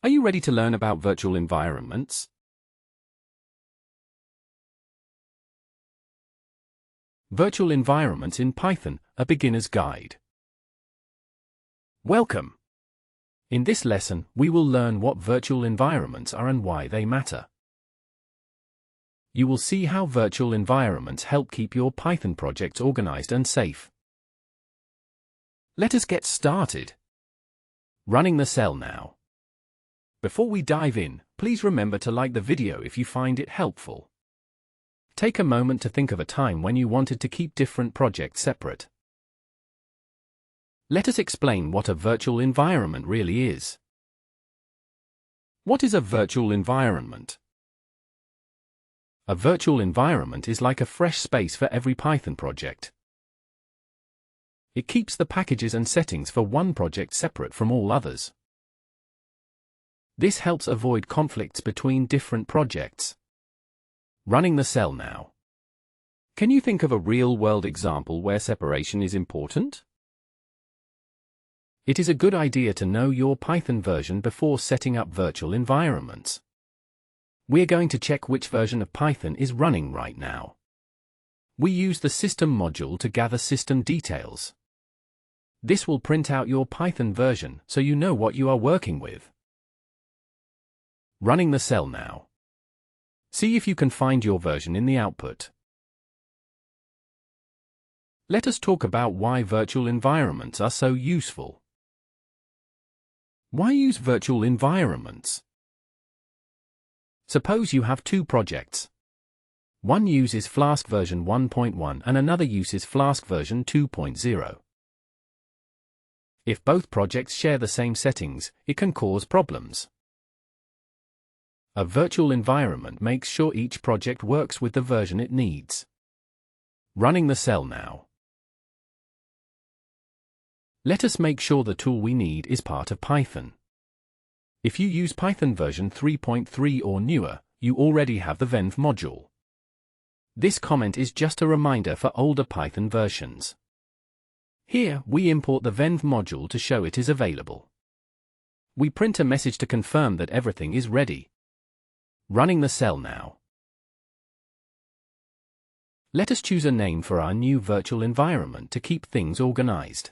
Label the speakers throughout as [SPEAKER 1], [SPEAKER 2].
[SPEAKER 1] Are you ready to learn about virtual environments? Virtual environments in Python, a beginner's guide. Welcome! In this lesson, we will learn what virtual environments are and why they matter. You will see how virtual environments help keep your Python projects organized and safe. Let us get started. Running the cell now. Before we dive in, please remember to like the video if you find it helpful. Take a moment to think of a time when you wanted to keep different projects separate. Let us explain what a virtual environment really is. What is a virtual environment? A virtual environment is like a fresh space for every Python project. It keeps the packages and settings for one project separate from all others. This helps avoid conflicts between different projects. Running the cell now. Can you think of a real-world example where separation is important? It is a good idea to know your Python version before setting up virtual environments. We're going to check which version of Python is running right now. We use the system module to gather system details. This will print out your Python version so you know what you are working with. Running the cell now. See if you can find your version in the output. Let us talk about why virtual environments are so useful. Why use virtual environments? Suppose you have two projects. One uses Flask version 1.1 and another uses Flask version 2.0. If both projects share the same settings, it can cause problems. A virtual environment makes sure each project works with the version it needs. Running the cell now. Let us make sure the tool we need is part of Python. If you use Python version 3.3 or newer, you already have the venv module. This comment is just a reminder for older Python versions. Here, we import the venv module to show it is available. We print a message to confirm that everything is ready. Running the cell now. Let us choose a name for our new virtual environment to keep things organized.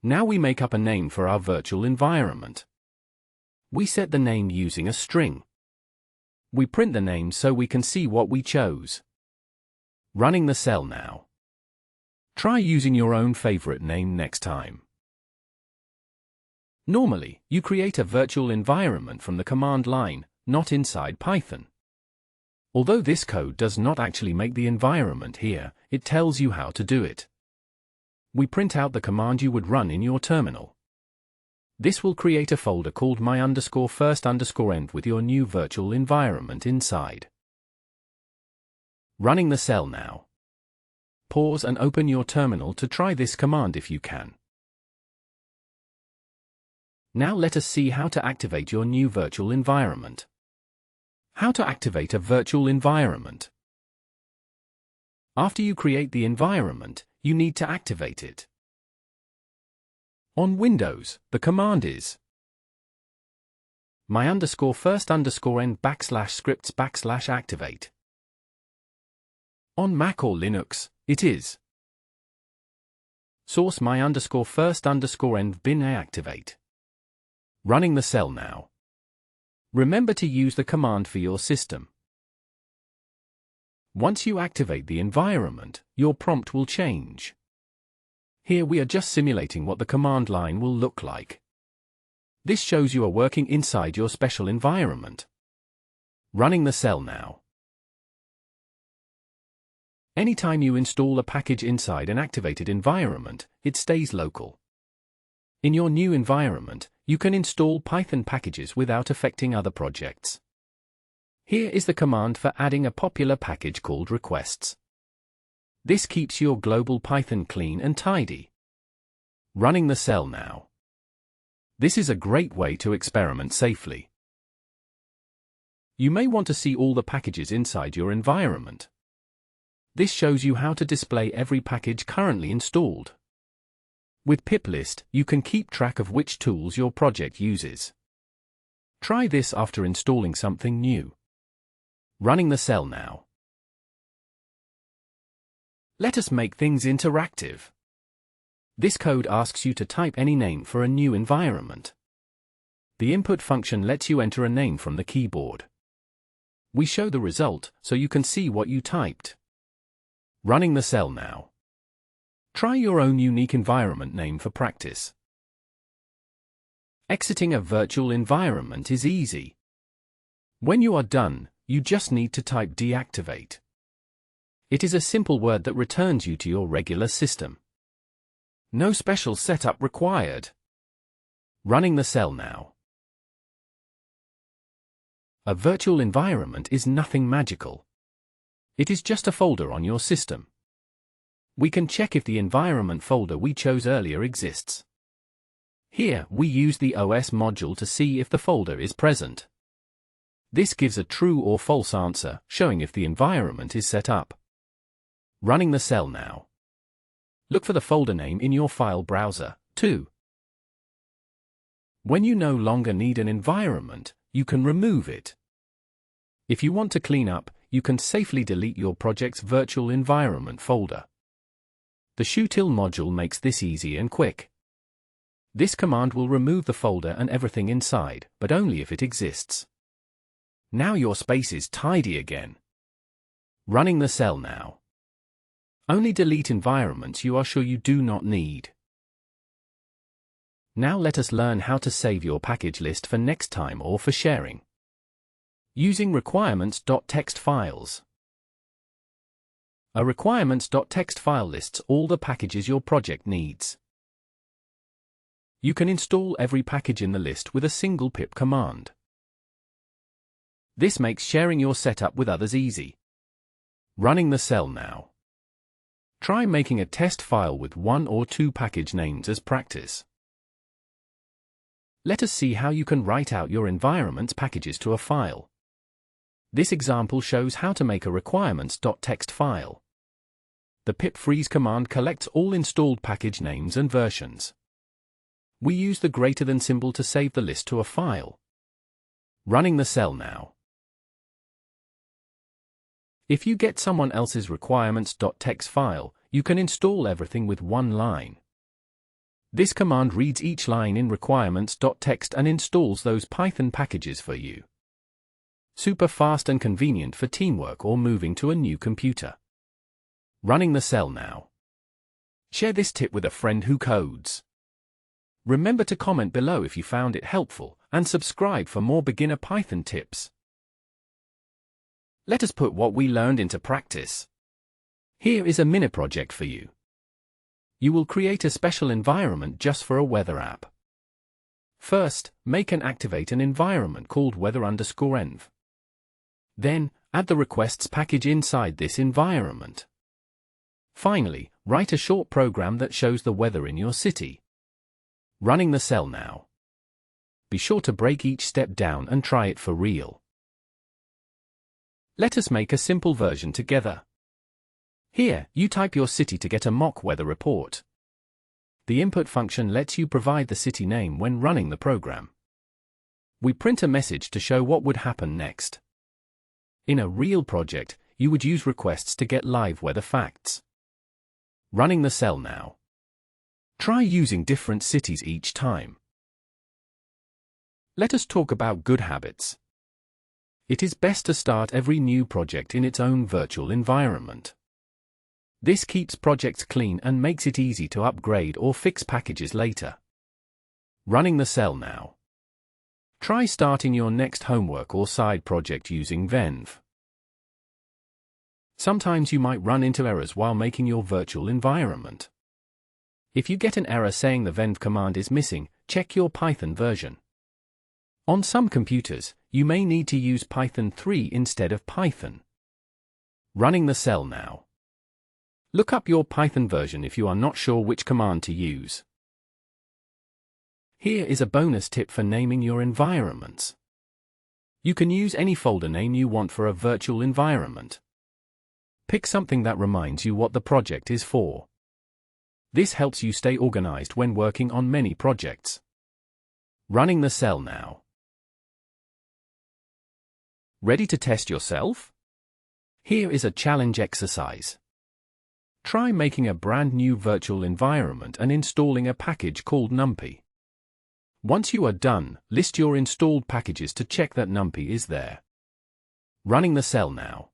[SPEAKER 1] Now we make up a name for our virtual environment. We set the name using a string. We print the name so we can see what we chose. Running the cell now. Try using your own favorite name next time. Normally, you create a virtual environment from the command line, not inside Python. Although this code does not actually make the environment here, it tells you how to do it. We print out the command you would run in your terminal. This will create a folder called my_first_env with your new virtual environment inside. Running the cell now. Pause and open your terminal to try this command if you can. Now let us see how to activate your new virtual environment. How to activate a virtual environment. After you create the environment, you need to activate it. On Windows, the command is my_first_env \scripts\activate. On Mac or Linux, it is source my_first_env bin activate. Running the cell now. Remember to use the command for your system. Once you activate the environment, your prompt will change. Here we are just simulating what the command line will look like. This shows you are working inside your special environment. Running the cell now. Anytime you install a package inside an activated environment, it stays local. In your new environment, you can install Python packages without affecting other projects. Here is the command for adding a popular package called requests. This keeps your global Python clean and tidy. Running the cell now. This is a great way to experiment safely. You may want to see all the packages inside your environment. This shows you how to display every package currently installed. With piplist, you can keep track of which tools your project uses. Try this after installing something new. Running the cell now. Let us make things interactive. This code asks you to type any name for a new environment. The input function lets you enter a name from the keyboard. We show the result so you can see what you typed. Running the cell now. Try your own unique environment name for practice. Exiting a virtual environment is easy. When you are done, you just need to type deactivate. It is a simple word that returns you to your regular system. No special setup required. Running the cell now. A virtual environment is nothing magical. It is just a folder on your system. We can check if the environment folder we chose earlier exists. Here, we use the OS module to see if the folder is present. This gives a true or false answer, showing if the environment is set up. Running the cell now. Look for the folder name in your file browser, too. When you no longer need an environment, you can remove it. If you want to clean up, you can safely delete your project's virtual environment folder. The shootil module makes this easy and quick. This command will remove the folder and everything inside, but only if it exists. Now your space is tidy again. Running the cell now. Only delete environments you are sure you do not need. Now let us learn how to save your package list for next time or for sharing. Using requirements.txt files. A requirements.txt file lists all the packages your project needs. You can install every package in the list with a single pip command. This makes sharing your setup with others easy. Running the cell now. Try making a test file with 1 or 2 package names as practice. Let us see how you can write out your environment's packages to a file. This example shows how to make a requirements.txt file. The pip freeze command collects all installed package names and versions. We use the greater than symbol to save the list to a file. Running the cell now. If you get someone else's requirements.txt file, you can install everything with one line. This command reads each line in requirements.txt and installs those Python packages for you. Super fast and convenient for teamwork or moving to a new computer. Running the cell now. Share this tip with a friend who codes. Remember to comment below if you found it helpful, and subscribe for more beginner Python tips. Let us put what we learned into practice. Here is a mini project for you. You will create a special environment just for a weather app. First, make and activate an environment called weather_env. Then, add the requests package inside this environment. Finally, write a short program that shows the weather in your city. Running the cell now. Be sure to break each step down and try it for real. Let us make a simple version together. Here, you type your city to get a mock weather report. The input function lets you provide the city name when running the program. We print a message to show what would happen next. In a real project, you would use requests to get live weather facts. Running the cell now. Try using different cities each time. Let us talk about good habits. It is best to start every new project in its own virtual environment. This keeps projects clean and makes it easy to upgrade or fix packages later. Running the cell now. Try starting your next homework or side project using venv. Sometimes you might run into errors while making your virtual environment. If you get an error saying the venv command is missing, check your Python version. On some computers, you may need to use Python 3 instead of Python. Running the cell now. Look up your Python version if you are not sure which command to use. Here is a bonus tip for naming your environments. You can use any folder name you want for a virtual environment. Pick something that reminds you what the project is for. This helps you stay organized when working on many projects. Running the cell now. Ready to test yourself? Here is a challenge exercise. Try making a brand new virtual environment and installing a package called NumPy. Once you are done, list your installed packages to check that NumPy is there. Running the cell now.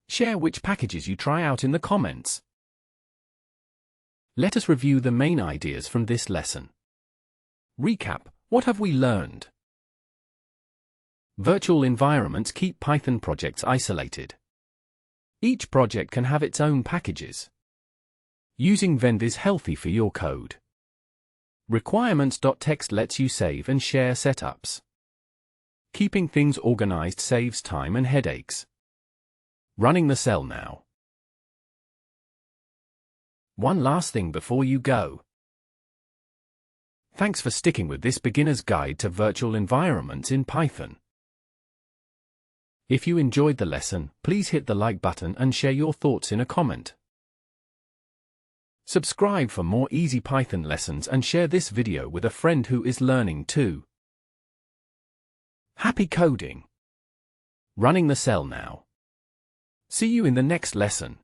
[SPEAKER 1] Share which packages you try out in the comments. Let us review the main ideas from this lesson. Recap: what have we learned? Virtual environments keep Python projects isolated. Each project can have its own packages. Using venv is healthy for your code. Requirements.txt lets you save and share setups. Keeping things organized saves time and headaches. Running the cell now. One last thing before you go. Thanks for sticking with this beginner's guide to virtual environments in Python. If you enjoyed the lesson, please hit the like button and share your thoughts in a comment. Subscribe for more easy Python lessons and share this video with a friend who is learning too. Happy coding! Running the cell now. See you in the next lesson.